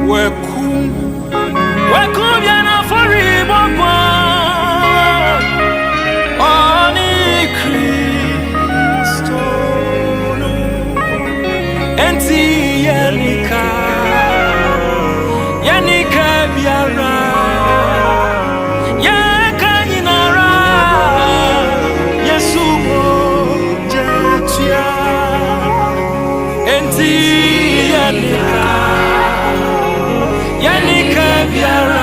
Wekum yana fori bobo Oni Kristo Enti Yanika biara Yakanyinara Yesu jetia Enti Yanika biara